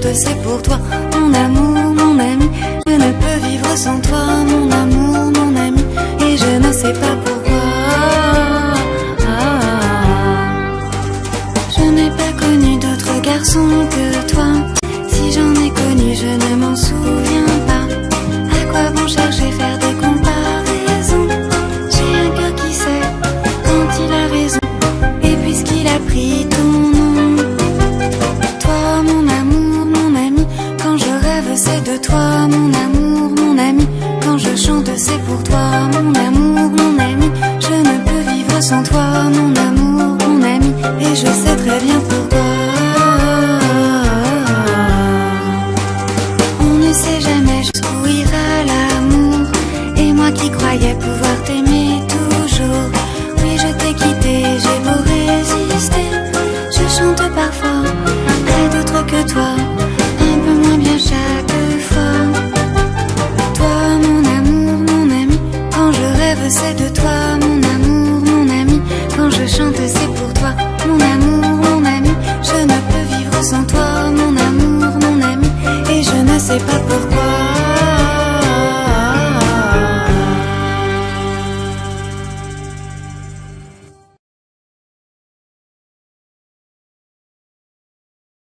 chante, c'est pour toi, mon amour, mon ami. Je ne peux vivre sans toi, mon amour, mon ami, et je ne sais pas pourquoi. Je n'ai pas connu d'autre garçon que toi. Si j'en ai connu, je ne m'en souviens pas. À quoi bon chercher, faire des comparaisons? J'ai un cœur qui sait quand il a raison, et puisqu'il a pris ton nom. Toi, mon amour, mon ami, quand je rêve, c'est de toi, mon amour, mon ami. Quand je chante, c'est pour toi, mon amour, mon ami. Je ne peux vivre sans toi, mon amour, mon ami, et je sais très bien pourquoi. On ne sait jamais jusqu'où ira l'amour, et moi qui croyais pouvoir t'aimer toujours. Oui, je t'ai quitté, j'ai beau résister, je chante parfois à d'autres que toi, un peu moins bien chaque fois. Toi, mon amour, mon ami, quand je rêve, c'est de toi, mon amour, mon ami. Quand je chante, c'est pour toi, mon amour, mon ami. Je ne peux vivre sans toi, mon amour, mon ami, et je ne sais pas pourquoi.